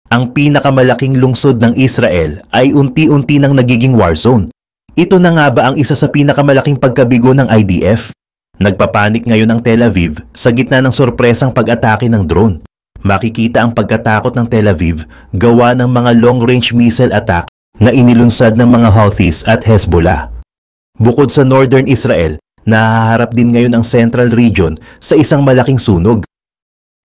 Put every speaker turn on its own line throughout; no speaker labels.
Ang pinakamalaking lungsod ng Israel ay unti-unti nang nagiging war zone. Ito na nga ba ang isa sa pinakamalaking pagkabigo ng IDF? Nagpapanik ngayon ang Tel Aviv sa gitna ng sorpresang pag-atake ng drone. Makikita ang pagkatakot ng Tel Aviv gawa ng mga long-range missile attack na inilunsad ng mga Houthis at Hezbollah. Bukod sa northern Israel, nahaharap din ngayon ang central region sa isang malaking sunog.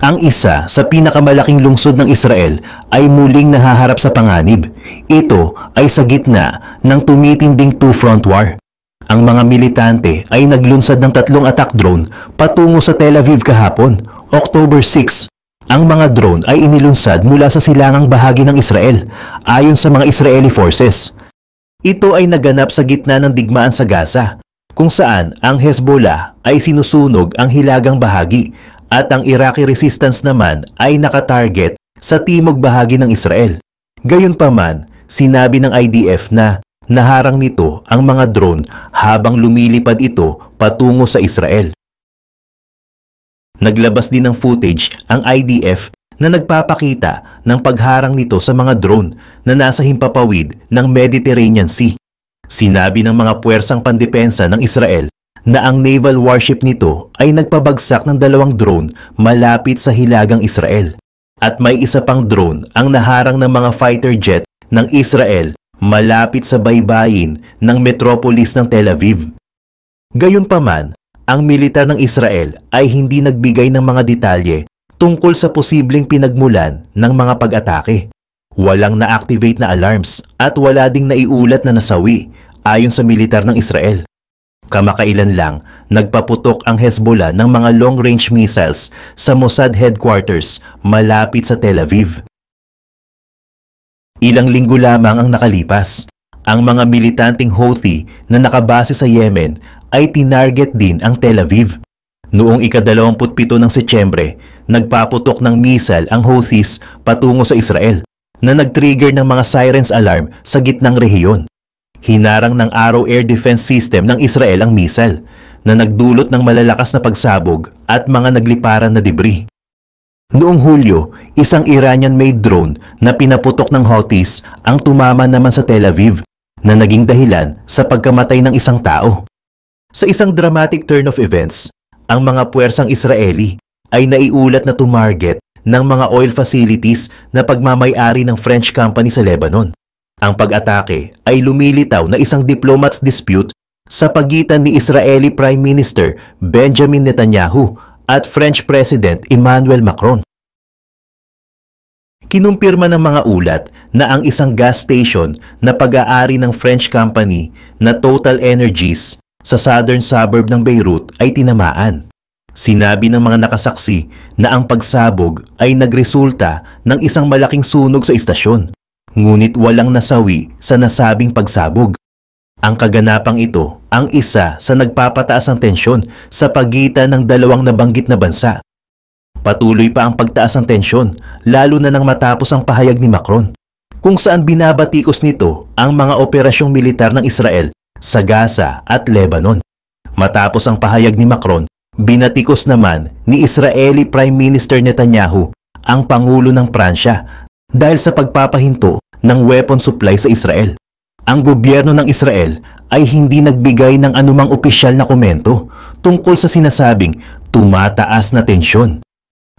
Ang isa sa pinakamalaking lungsod ng Israel ay muling nahaharap sa panganib. Ito ay sa gitna ng tumitinding two-front war. Ang mga militante ay naglunsad ng 3 attack drone patungo sa Tel Aviv kahapon, October 6. Ang mga drone ay inilunsad mula sa silangang bahagi ng Israel, ayon sa mga Israeli forces. Ito ay naganap sa gitna ng digmaan sa Gaza, kung saan ang Hezbollah ay sinusunog ang hilagang bahagi at ang Iraqi resistance naman ay nakatarget sa timog bahagi ng Israel. Gayunpaman, sinabi ng IDF na naharang nito ang mga drone habang lumilipad ito patungo sa Israel. Naglabas din ng footage ang IDF na nagpapakita ng pagharang nito sa mga drone na nasa himpapawid ng Mediterranean Sea. Sinabi ng mga puwersang pandepensa ng Israel na ang naval warship nito ay nagpabagsak ng 2 drone malapit sa hilagang Israel. At may isa pang drone ang naharang ng mga fighter jet ng Israel malapit sa baybayin ng metropolis ng Tel Aviv. Gayunpaman, ang militar ng Israel ay hindi nagbigay ng mga detalye tungkol sa posibleng pinagmulan ng mga pag-atake. Walang na-activate na alarms at wala ding naiulat na nasawi ayon sa militar ng Israel. Kamakailan lang, nagpaputok ang Hezbollah ng mga long-range missiles sa Mossad headquarters malapit sa Tel Aviv. Ilang linggo lamang ang nakalipas, ang mga militanteng Houthi na nakabase sa Yemen ay tinarget din ang Tel Aviv. Noong ika-27 ng Setyembre, nagpaputok ng missile ang Houthis patungo sa Israel na nag-trigger ng mga sirens alarm sa gitnang rehiyon. Hinarang ng Arrow Air Defense System ng Israel ang missile na nagdulot ng malalakas na pagsabog at mga nagliparan na debris. Noong Hulyo, isang Iranian-made drone na pinaputok ng Houthis ang tumama naman sa Tel Aviv na naging dahilan sa pagkamatay ng isang tao. Sa isang dramatic turn of events, ang mga puwersang Israeli ay naiulat na tumarget ng mga oil facilities na pagmamay-ari ng French company sa Lebanon. Ang pag-atake ay lumilitaw na isang diplomat's dispute sa pagitan ni Israeli Prime Minister Benjamin Netanyahu at French President Emmanuel Macron. Kinumpirma ng mga ulat na ang isang gas station na pag-aari ng French company na Total Energies sa southern suburb ng Beirut ay tinamaan. Sinabi ng mga nakasaksi na ang pagsabog ay nagresulta ng isang malaking sunog sa istasyon. Ngunit walang nasawi sa nasabing pagsabog. Ang kaganapang ito ang isa sa nagpapataas ng tensyon sa pagitan ng 2 nabanggit na bansa. Patuloy pa ang pagtaas ng tensyon lalo na nang matapos ang pahayag ni Macron, kung saan binabatikos nito ang mga operasyong militar ng Israel sa Gaza at Lebanon. Matapos ang pahayag ni Macron, binatikos naman ni Israeli Prime Minister Netanyahu ang Pangulo ng Pransya dahil sa pagpapahinto ng weapon supply sa Israel. Ang gobyerno ng Israel ay hindi nagbigay ng anumang opisyal na komento tungkol sa sinasabing tumataas na tensyon.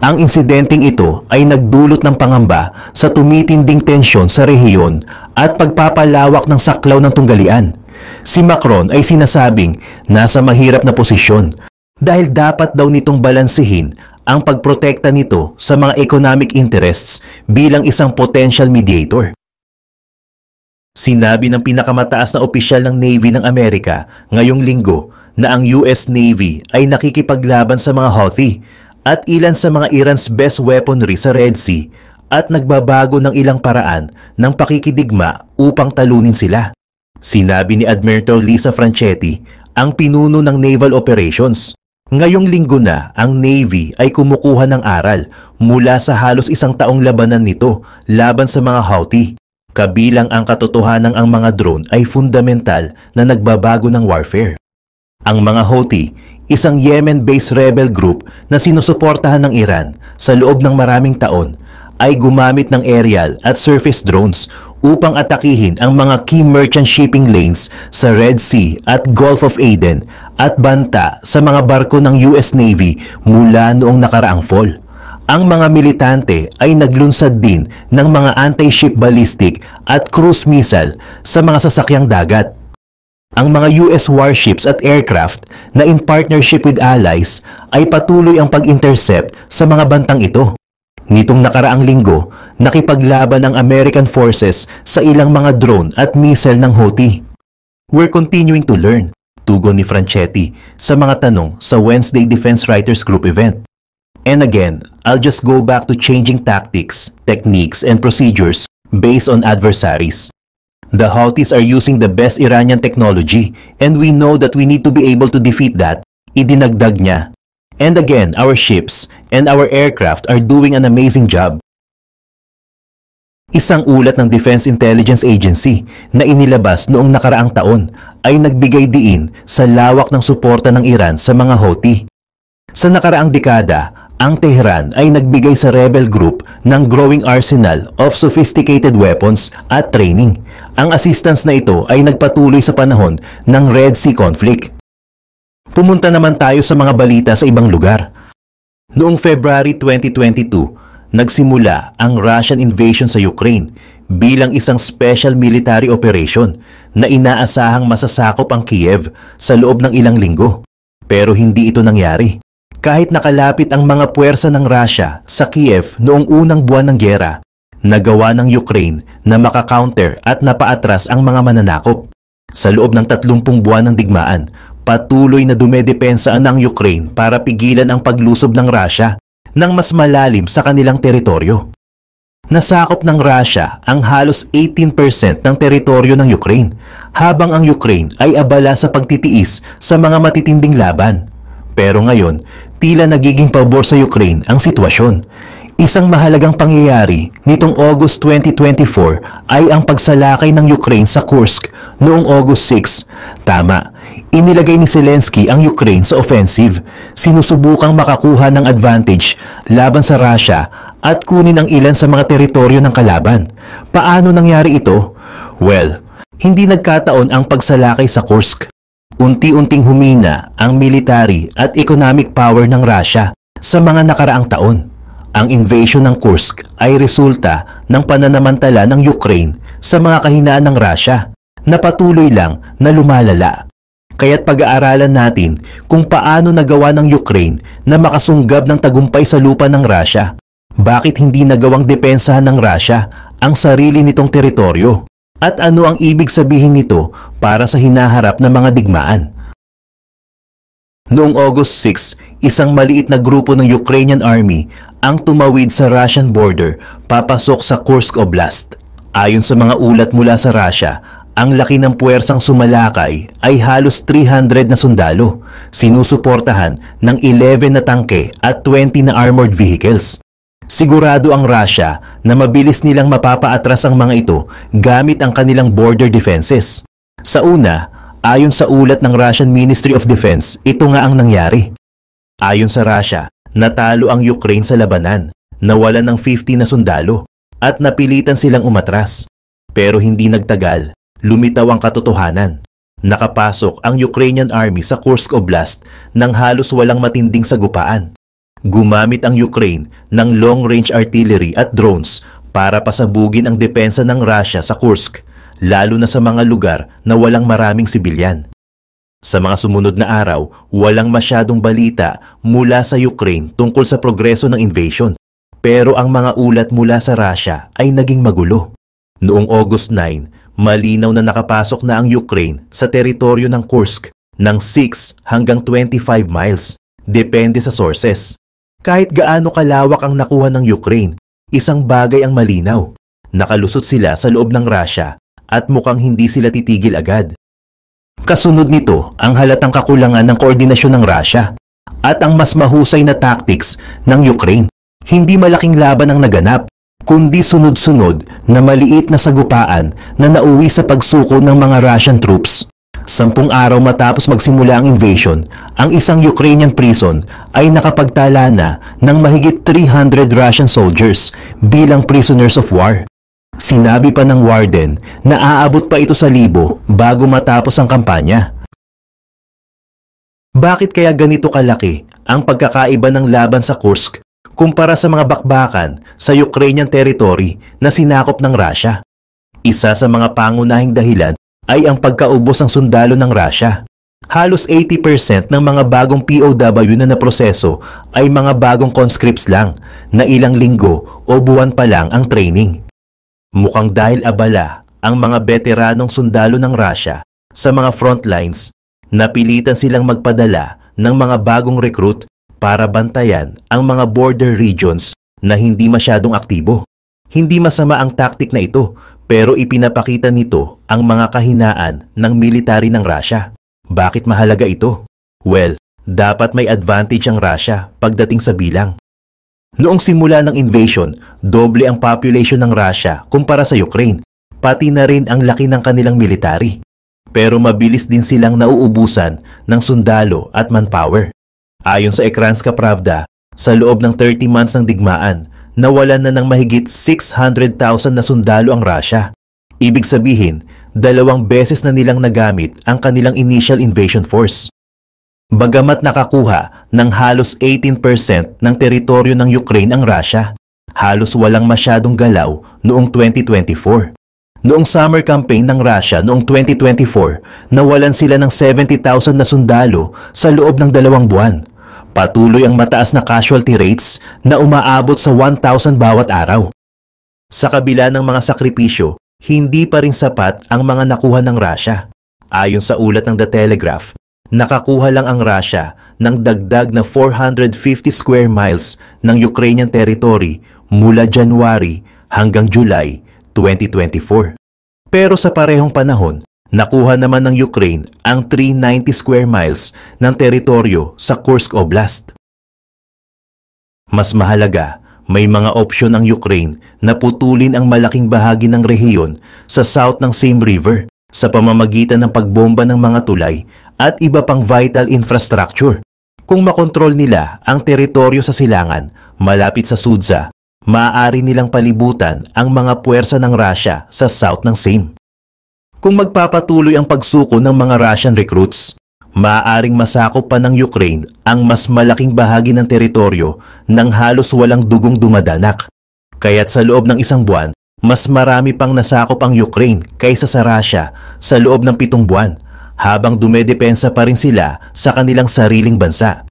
Ang insidenteng ito ay nagdulot ng pangamba sa tumitinding tensyon sa rehiyon at pagpapalawak ng saklaw ng tunggalian. Si Macron ay sinasabing nasa mahirap na posisyon dahil dapat daw nitong balansehin ang pagprotekta nito sa mga economic interests bilang isang potential mediator. Sinabi ng pinakamataas na opisyal ng Navy ng Amerika ngayong linggo na ang US Navy ay nakikipaglaban sa mga Houthi at ilan sa mga Iran's best weaponry sa Red Sea at nagbabago ng ilang paraan ng pakikidigma upang talunin sila. Sinabi ni Admiral Lisa Franchetti, ang pinuno ng Naval Operations. Ngayong linggo na, ang Navy ay kumukuha ng aral mula sa halos 1 taong labanan nito laban sa mga Houthi. Kabilang ang katotohanang ang mga drone ay fundamental na nagbabago ng warfare. Ang mga Houthi, isang Yemen-based rebel group na sinusuportahan ng Iran sa loob ng maraming taon, ay gumamit ng aerial at surface drones upang atakihin ang mga key merchant shipping lanes sa Red Sea at Gulf of Aden at banta sa mga barko ng US Navy mula noong nakaraang fall. Ang mga militante ay naglunsad din ng mga anti-ship ballistic at cruise missile sa mga sasakyang dagat. Ang mga US warships at aircraft na in partnership with allies ay patuloy ang pag-intercept sa mga bantang ito. Nitong nakaraang linggo, nakipaglaban ang American forces sa ilang mga drone at missile ng Houthi. We're continuing to learn, tugon ni Franchetti sa mga tanong sa Wednesday Defense Writers Group event. And again, I'll just go back to changing tactics, techniques, and procedures based on adversaries. The Houthis are using the best Iranian technology and we know that we need to be able to defeat that, idinagdag niya. And again, our ships and our aircraft are doing an amazing job. Isang ulat ng Defense Intelligence Agency na inilabas noong nakaraang taon ay nagbigay diin sa lawak ng suporta ng Iran sa mga Houthi. Sa nakaraang dekada, ang Tehran ay nagbigay sa rebel group ng growing arsenal of sophisticated weapons at training. Ang assistance na ito ay nagpatuloy sa panahon ng Red Sea conflict. Pumunta naman tayo sa mga balita sa ibang lugar. Noong February 2022, nagsimula ang Russian invasion sa Ukraine bilang isang special military operation na inaasahang masasakop ang Kiev sa loob ng ilang linggo. Pero hindi ito nangyari. Kahit nakalapit ang mga puwersa ng Russia sa Kiev noong unang buwan ng gyera, nagawa ng Ukraine na makakounter at napaatras ang mga mananakop. Sa loob ng 30 buwan ng digmaan, patuloy na dumedepensa ang Ukraine para pigilan ang paglusob ng Russia ng mas malalim sa kanilang teritoryo. Nasakop ng Russia ang halos 18% ng teritoryo ng Ukraine, habang ang Ukraine ay abala sa pagtitiis sa mga matitinding laban. Pero ngayon, tila nagiging pabor sa Ukraine ang sitwasyon. Isang mahalagang pangyayari nitong August 2024 ay ang pagsalakay ng Ukraine sa Kursk noong August 6. Tama, inilagay ni Zelensky ang Ukraine sa offensive, sinusubukang makakuha ng advantage laban sa Russia at kunin ang ilan sa mga teritoryo ng kalaban. Paano nangyari ito? Well, hindi nagkataon ang pagsalakay sa Kursk. Unti-unting humina ang military at economic power ng Russia sa mga nakaraang taon. Ang invasion ng Kursk ay resulta ng pananamantala ng Ukraine sa mga kahinaan ng Russia na patuloy lang na lumalala. Kaya't pag-aaralan natin kung paano nagawa ng Ukraine na makasunggab ng tagumpay sa lupa ng Russia. Bakit hindi nagawang depensahan ng Russia ang sarili nitong teritoryo? At ano ang ibig sabihin nito para sa hinaharap na mga digmaan? Noong August 6, isang maliit na grupo ng Ukrainian Army ang tumawid sa Russian border papasok sa Kursk Oblast. Ayon sa mga ulat mula sa Russia, ang laki ng puwersang sumalakay ay halos 300 na sundalo, sinusuportahan ng 11 na tangke at 20 na armored vehicles. Sigurado ang Russia na mabilis nilang mapapaatras ang mga ito gamit ang kanilang border defenses. Sa una, ayon sa ulat ng Russian Ministry of Defense, ito nga ang nangyari. Ayon sa Russia, natalo ang Ukraine sa labanan, nawalan ng 50 na sundalo, at napilitan silang umatras. Pero hindi nagtagal, lumitaw ang katotohanan. Nakapasok ang Ukrainian Army sa Kursk Oblast nang halos walang matinding sagupaan. Gumamit ang Ukraine ng long-range artillery at drones para pasabugin ang depensa ng Russia sa Kursk, lalo na sa mga lugar na walang maraming sibilyan. Sa mga sumunod na araw, walang masyadong balita mula sa Ukraine tungkol sa progreso ng invasion. Pero ang mga ulat mula sa Russia ay naging magulo. Noong August 9, malinaw na nakapasok na ang Ukraine sa teritoryo ng Kursk ng 6 hanggang 25 miles, depende sa sources. Kahit gaano kalawak ang nakuha ng Ukraine, isang bagay ang malinaw. Nakalusot sila sa loob ng Russia at mukhang hindi sila titigil agad. Kasunod nito ang halatang kakulangan ng koordinasyon ng Russia at ang mas mahusay na tactics ng Ukraine. Hindi malaking laban ang naganap, kundi sunod-sunod na maliit na sagupaan na nauwi sa pagsuko ng mga Russian troops. 10 araw matapos magsimula ang invasion, ang isang Ukrainian prison ay nakapagtala na ng mahigit 300 Russian soldiers bilang prisoners of war. Sinabi pa ng warden na aabot pa ito sa 1,000 bago matapos ang kampanya. Bakit kaya ganito kalaki ang pagkakaiba ng laban sa Kursk kumpara sa mga bakbakan sa Ukrainian territory na sinakop ng Russia? Isa sa mga pangunahing dahilan ay ang pagkaubos ng sundalo ng Russia. Halos 80% ng mga bagong POW na naproseso ay mga bagong conscripts lang na ilang linggo o buwan pa lang ang training. Mukhang dahil abala ang mga veteranong sundalo ng Russia sa mga frontlines, napilitan silang magpadala ng mga bagong recruit para bantayan ang mga border regions na hindi masyadong aktibo. Hindi masama ang tactic na ito, pero ipinapakita nito ang mga kahinaan ng military ng Russia. Bakit mahalaga ito? Well, dapat may advantage ang Russia pagdating sa bilang. Noong simula ng invasion, doble ang population ng Russia kumpara sa Ukraine, pati na rin ang laki ng kanilang military. Pero mabilis din silang nauubusan ng sundalo at manpower. Ayon sa Ekranska Pravda, sa loob ng 30 months ng digmaan, nawalan na ng mahigit 600,000 na sundalo ang Russia. Ibig sabihin, 2 beses na nilang nagamit ang kanilang initial invasion force. Bagamat nakakuha ng halos 18% ng teritoryo ng Ukraine ang Russia, halos walang masyadong galaw noong 2024. Noong summer campaign ng Russia noong 2024, nawalan sila ng 70,000 na sundalo sa loob ng 2 buwan. Patuloy ang mataas na casualty rates na umaabot sa 1,000 bawat araw. Sa kabila ng mga sakripisyo, hindi pa rin sapat ang mga nakuha ng Russia. Ayon sa ulat ng The Telegraph, nakakuha lang ang Russia ng dagdag na 450 square miles ng Ukrainian territory mula January hanggang July 2024. Pero sa parehong panahon, nakuha naman ng Ukraine ang 390 square miles ng teritoryo sa Kursk Oblast. Mas mahalaga, may mga opsyon ang Ukraine na putulin ang malaking bahagi ng rehiyon sa south ng Same River sa pamamagitan ng pagbomba ng mga tulay at iba pang vital infrastructure. Kung makontrol nila ang teritoryo sa silangan malapit sa Sudza, maaari nilang palibutan ang mga puwersa ng Russia sa south ng Same. Kung magpapatuloy ang pagsuko ng mga Russian recruits, maaaring masakop pa ng Ukraine ang mas malaking bahagi ng teritoryo nang halos walang dugong dumadanak. Kaya't sa loob ng 1 buwan, mas marami pang nasakop ang Ukraine kaysa sa Russia sa loob ng 7 buwan, habang dumedepensa pa rin sila sa kanilang sariling bansa.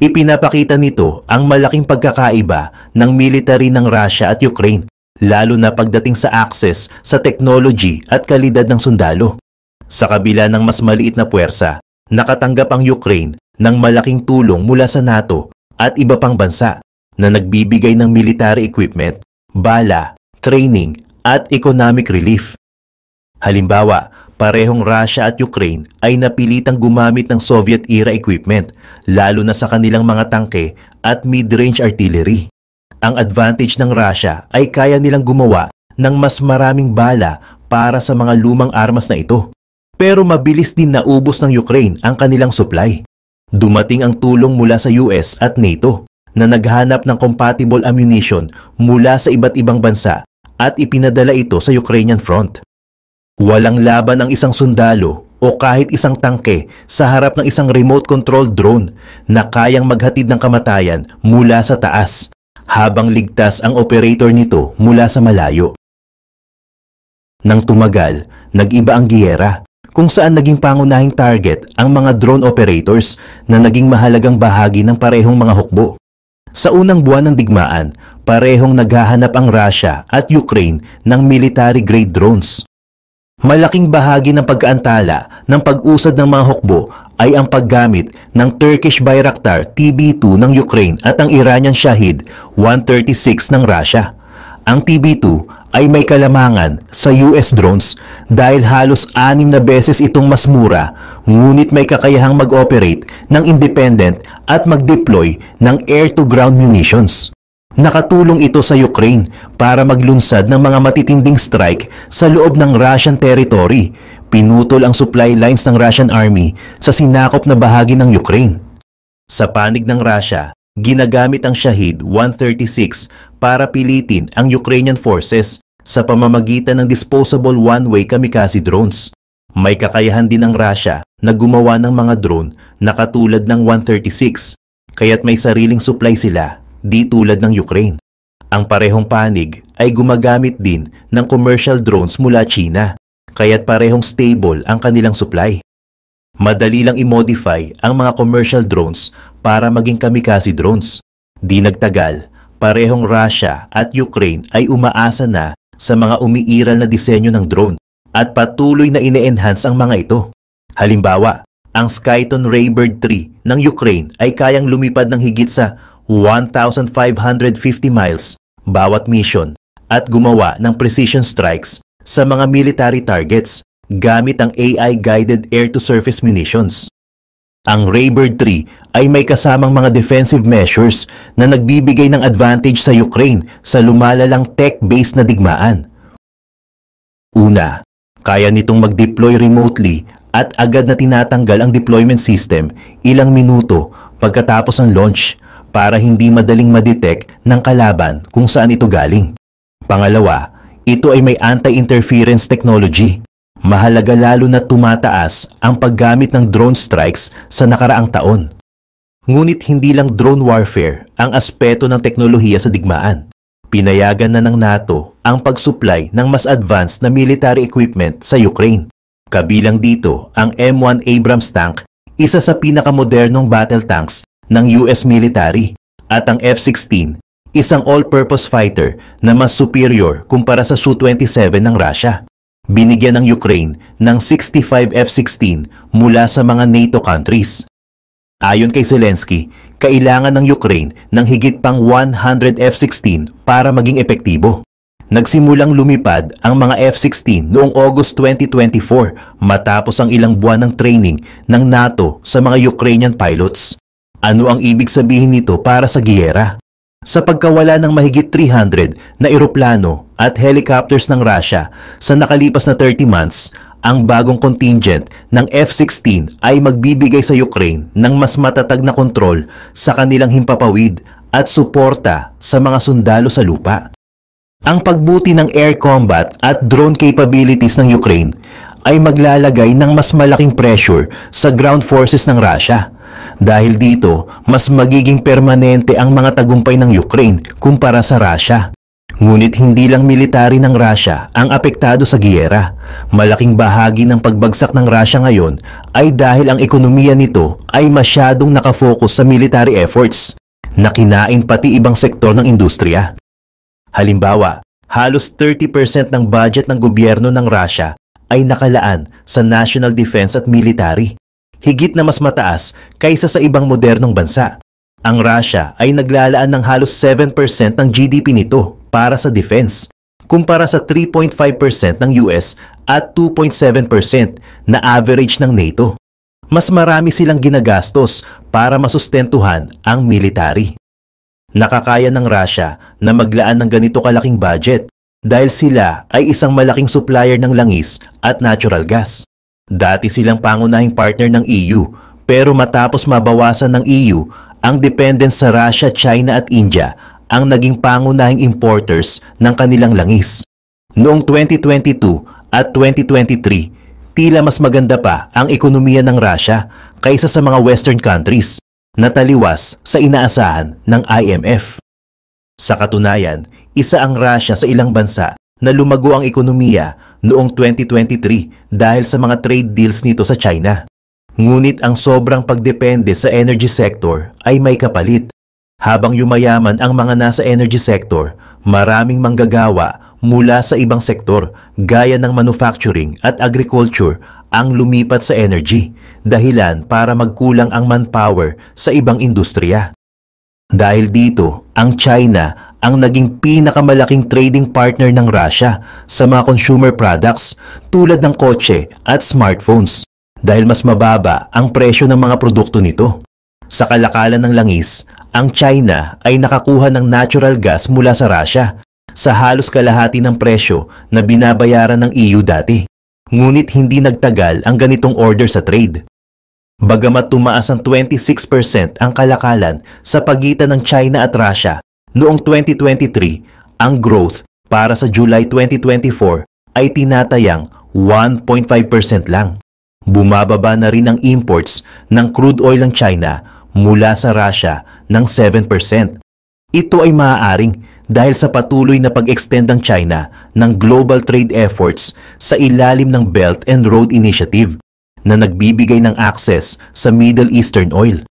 Ipinapakita nito ang malaking pagkakaiba ng military ng Russia at Ukraine, lalo na pagdating sa access sa technology at kalidad ng sundalo. Sa kabila ng mas maliit na puwersa, nakatanggap ang Ukraine ng malaking tulong mula sa NATO at iba pang bansa na nagbibigay ng military equipment, bala, training at economic relief. Halimbawa, parehong Russia at Ukraine ay napilitang gumamit ng Soviet-era equipment, lalo na sa kanilang mga tangke at mid-range artillery. Ang advantage ng Russia ay kaya nilang gumawa ng mas maraming bala para sa mga lumang armas na ito. Pero mabilis din naubos ng Ukraine ang kanilang supply. Dumating ang tulong mula sa US at NATO na naghanap ng compatible ammunition mula sa iba't ibang bansa at ipinadala ito sa Ukrainian front. Walang laban ang isang sundalo o kahit isang tangke sa harap ng isang remote-controlled drone na kayang maghatid ng kamatayan mula sa taas, habang ligtas ang operator nito mula sa malayo. Nang tumagal, nag-iba ang giyera, kung saan naging pangunahing target ang mga drone operators na naging mahalagang bahagi ng parehong mga hukbo. Sa unang buwan ng digmaan, parehong naghahanap ang Russia at Ukraine ng military-grade drones. Malaking bahagi ng pag-aantala ng pag-usad ng mga hukbo ay ang paggamit ng Turkish Bayraktar TB2 ng Ukraine at ang Iranian Shahid 136 ng Russia. Ang TB2 ay may kalamangan sa US drones dahil halos 6 na beses itong mas mura, ngunit may kakayahang mag-operate ng independent at mag-deploy ng air-to-ground munitions. Nakatulong ito sa Ukraine para maglunsad ng mga matitinding strike sa loob ng Russian territory, pinutol ang supply lines ng Russian Army sa sinakop na bahagi ng Ukraine. Sa panig ng Russia, ginagamit ang Shahid 136 para pilitin ang Ukrainian forces sa pamamagitan ng disposable one-way kamikaze drones. May kakayahan din ang Russia na gumawa ng mga drone na katulad ng 136, kaya't may sariling supply sila, di tulad ng Ukraine. Ang parehong panig ay gumagamit din ng commercial drones mula China, kaya't parehong stable ang kanilang supply. Madali lang i-modify ang mga commercial drones para maging kamikaze drones. Di nagtagal, parehong Russia at Ukraine ay umaasa na sa mga umiiral na disenyo ng drone at patuloy na ine-enhance ang mga ito. Halimbawa, ang Skyton Raybird 3 ng Ukraine ay kayang lumipad ng higit sa 1,550 miles bawat mission at gumawa ng precision strikes sa mga military targets gamit ang AI-guided air-to-surface munitions. Ang Raybird 3 ay may kasamang mga defensive measures na nagbibigay ng advantage sa Ukraine sa lumalalang tech-based na digmaan. Una, kaya nitong mag-deploy remotely at agad na tinatanggal ang deployment system ilang minuto pagkatapos ng launch para hindi madaling ma-detect ng kalaban kung saan ito galing. Pangalawa, ito ay may anti-interference technology. Mahalaga lalo na tumataas ang paggamit ng drone strikes sa nakaraang taon. Ngunit hindi lang drone warfare ang aspeto ng teknolohiya sa digmaan. Pinayagan na ng NATO ang pag-supply ng mas advanced na military equipment sa Ukraine. Kabilang dito ang M1 Abrams tank, isa sa pinakamodernong battle tanks ng US military, at ang F-16, isang all-purpose fighter na mas superior kumpara sa Su-27 ng Russia. Binigyan ng Ukraine ng 65 F-16 mula sa mga NATO countries. Ayon kay Zelensky, kailangan ng Ukraine ng higit pang 100 F-16 para maging epektibo. Nagsimulang lumipad ang mga F-16 noong August 2024 matapos ang ilang buwan ng training ng NATO sa mga Ukrainian pilots. Ano ang ibig sabihin nito para sa giyera? Sa pagkawala ng mahigit 300 na eroplano at helicopters ng Russia sa nakalipas na 30 months, ang bagong contingent ng F-16 ay magbibigay sa Ukraine ng mas matatag na kontrol sa kanilang himpapawid at suporta sa mga sundalo sa lupa. Ang pagbuti ng air combat at drone capabilities ng Ukraine ay maglalagay ng mas malaking pressure sa ground forces ng Russia. Dahil dito, mas magiging permanente ang mga tagumpay ng Ukraine kumpara sa Russia. Ngunit hindi lang military ng Russia ang apektado sa giyera. Malaking bahagi ng pagbagsak ng Russia ngayon ay dahil ang ekonomiya nito ay masyadong nakafocus sa military efforts, na kinain pati ibang sektor ng industriya. Halimbawa, halos 30% ng budget ng gobyerno ng Russia ay nakalaan sa national defense at military. Higit na mas mataas kaysa sa ibang modernong bansa. Ang Russia ay naglalaan ng halos 7% ng GDP nito para sa defense, kumpara sa 3.5% ng US at 2.7% na average ng NATO. Mas marami silang ginagastos para masustentuhan ang military. Nakakaya ng Russia na maglaan ng ganito kalaking budget dahil sila ay isang malaking supplier ng langis at natural gas. Dati silang pangunahing partner ng EU, pero matapos mabawasan ng EU ang dependence sa Russia, China at India, ang naging pangunahing importers ng kanilang langis. Noong 2022 at 2023, tila mas maganda pa ang ekonomiya ng Russia kaysa sa mga Western countries na taliwas sa inaasahan ng IMF. Sa katunayan, isa ang Russia sa ilang bansa na lumago ang ekonomiya noong 2023 dahil sa mga trade deals nito sa China. Ngunit ang sobrang pagdepende sa energy sector ay may kapalit. Habang yumayaman ang mga nasa energy sector, maraming manggagawa mula sa ibang sektor gaya ng manufacturing at agriculture ang lumipat sa energy, dahilan para magkulang ang manpower sa ibang industriya. Dahil dito, ang China ang naging pinakamalaking trading partner ng Russia sa mga consumer products tulad ng kotse at smartphones dahil mas mababa ang presyo ng mga produkto nito. Sa kalakalan ng langis, ang China ay nakakuha ng natural gas mula sa Russia sa halos kalahati ng presyo na binabayaran ng EU dati. ngunit hindi nagtagal ang ganitong order sa trade. Bagamat tumaas ng 26% ang kalakalan sa pagitan ng China at Russia noong 2023, ang growth para sa July 2024 ay tinatayang 1.5% lang. Bumababa na rin ang imports ng crude oil ng China mula sa Russia ng 7%. Ito ay maaaring dahil sa patuloy na pag-extend ng China ng global trade efforts sa ilalim ng Belt and Road Initiative na nagbibigay ng access sa Middle Eastern oil.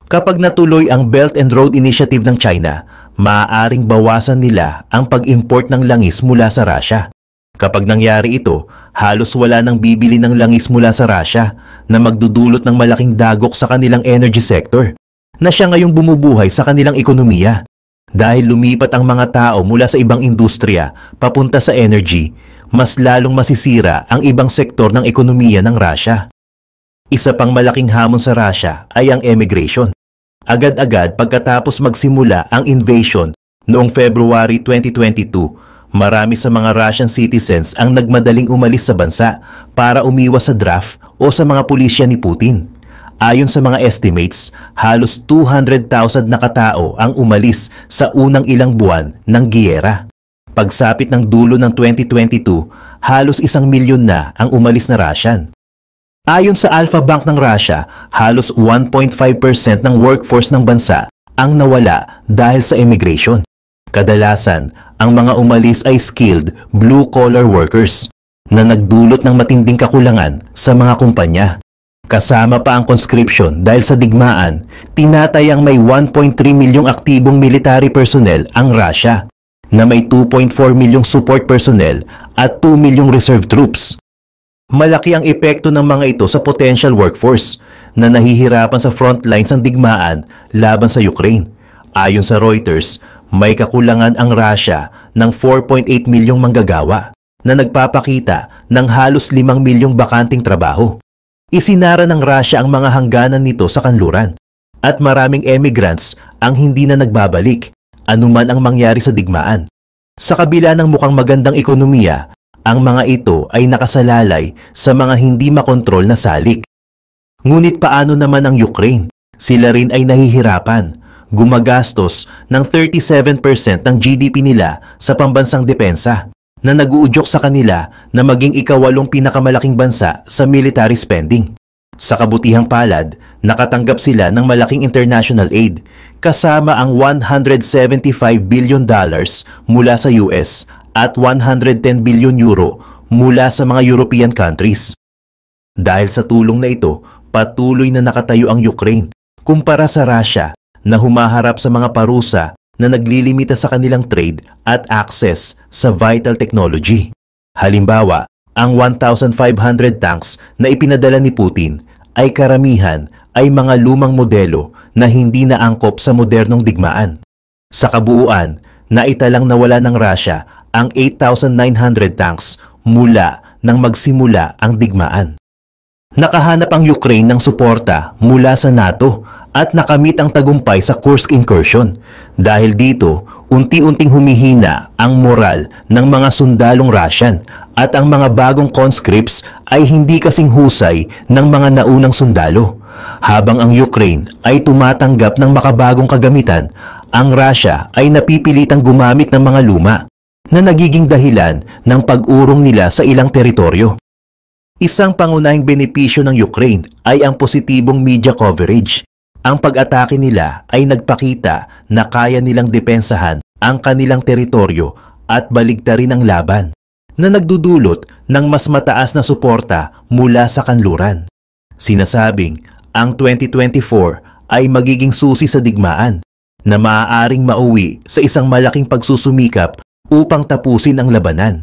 Kapag natuloy ang Belt and Road Initiative ng China, maaaring bawasan nila ang pag-import ng langis mula sa Russia. Kapag nangyari ito, halos wala nang bibili ng langis mula sa Russia na magdudulot ng malaking dagok sa kanilang energy sector na siya ngayong bumubuhay sa kanilang ekonomiya. Dahil lumipat ang mga tao mula sa ibang industriya papunta sa energy, mas lalong masisira ang ibang sektor ng ekonomiya ng Russia. Isa pang malaking hamon sa Russia ay ang emigration. Agad-agad pagkatapos magsimula ang invasion noong February 2022, marami sa mga Russian citizens ang nagmadaling umalis sa bansa para umiwas sa draft o sa mga pulisya ni Putin. Ayon sa mga estimates, halos 200,000 na katao ang umalis sa unang ilang buwan ng giyera. Pagsapit ng dulo ng 2022, halos 1,000,000 na ang umalis na Russian. Ayon sa Alfa Bank ng Russia, halos 1.5% ng workforce ng bansa ang nawala dahil sa immigration. Kadalasan, ang mga umalis ay skilled blue-collar workers na nagdulot ng matinding kakulangan sa mga kumpanya. Kasama pa ang conscription dahil sa digmaan, tinatayang may 1.3 milyong aktibong military personnel ang Russia, na may 2.4 milyong support personnel at 2 milyong reserve troops. Malaki ang epekto ng mga ito sa potential workforce na nahihirapan sa front lines ng digmaan laban sa Ukraine. Ayon sa Reuters, may kakulangan ang Russia ng 4.8 milyong manggagawa na nagpapakita ng halos 5 milyong bakanting trabaho. Isinara ng Russia ang mga hangganan nito sa kanluran at maraming emigrants ang hindi na nagbabalik anuman ang mangyari sa digmaan. Sa kabila ng mukhang magandang ekonomiya, ang mga ito ay nakasalalay sa mga hindi makontrol na salik. Ngunit paano naman ang Ukraine? Sila rin ay nahihirapan. Gumagastos ng 37% ng GDP nila sa pambansang depensa, na nag-uudyok sa kanila na maging ika-8 pinakamalaking bansa sa military spending. Sa kabutihang palad, nakatanggap sila ng malaking international aid, kasama ang $175 billion mula sa US at 110 billion euro mula sa mga European countries. Dahil sa tulong na ito, patuloy na nakatayo ang Ukraine kumpara sa Russia na humaharap sa mga parusa na naglilimita sa kanilang trade at access sa vital technology. Halimbawa, ang 1,500 tanks na ipinadala ni Putin ay karamihan ay mga lumang modelo na hindi naangkop sa modernong digmaan. Sa kabuuan, naitalang nawala ng Russia ang 8,900 tanks mula nang magsimula ang digmaan. Nakahanap ang Ukraine ng suporta mula sa NATO at nakamit ang tagumpay sa Kursk incursion. Dahil dito, unti-unting humihina ang moral ng mga sundalong Russian at ang mga bagong conscripts ay hindi kasing husay ng mga naunang sundalo. Habang ang Ukraine ay tumatanggap ng makabagong kagamitan, ang Russia ay napipilitang gumamit ng mga luma na nagiging dahilan ng pag-urong nila sa ilang teritoryo. Isang pangunahing benepisyo ng Ukraine ay ang positibong media coverage. Ang pag-atake nila ay nagpakita na kaya nilang depensahan ang kanilang teritoryo at baligtarin ang laban, na nagdudulot ng mas mataas na suporta mula sa kanluran. Sinasabing ang 2024 ay magiging susi sa digmaan na maaaring mauwi sa isang malaking pagsusumikap upang tapusin ang labanan.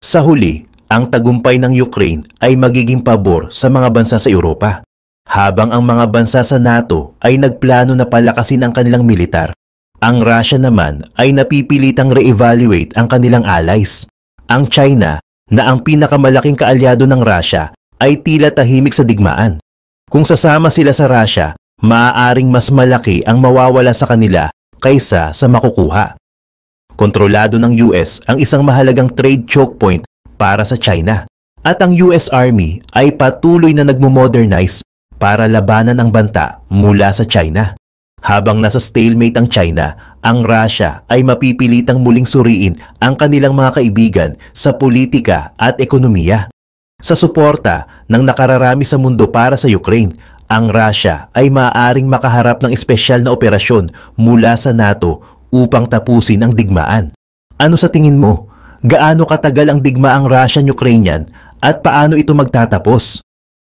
Sa huli, ang tagumpay ng Ukraine ay magiging pabor sa mga bansa sa Europa. Habang ang mga bansa sa NATO ay nagplano na palakasin ang kanilang militar, ang Russia naman ay napipilitang re-evaluate ang kanilang allies. Ang China, na ang pinakamalaking kaalyado ng Russia, ay tila tahimik sa digmaan. Kung sasama sila sa Russia, maaaring mas malaki ang mawawala sa kanila kaysa sa makukuha. Kontrolado ng US ang isang mahalagang trade choke point para sa China. At ang US Army ay patuloy na nagmo-modernize para labanan ang banta mula sa China. Habang nasa stalemate ang China, ang Russia ay mapipilitang muling suriin ang kanilang mga kaibigan sa politika at ekonomiya. Sa suporta ng nakararami sa mundo para sa Ukraine, ang Russia ay maaaring makaharap ng espesyal na operasyon mula sa NATO upang tapusin ang digmaan. Ano sa tingin mo? Gaano katagal ang digmaang Russian-Ukrainian at paano ito magtatapos?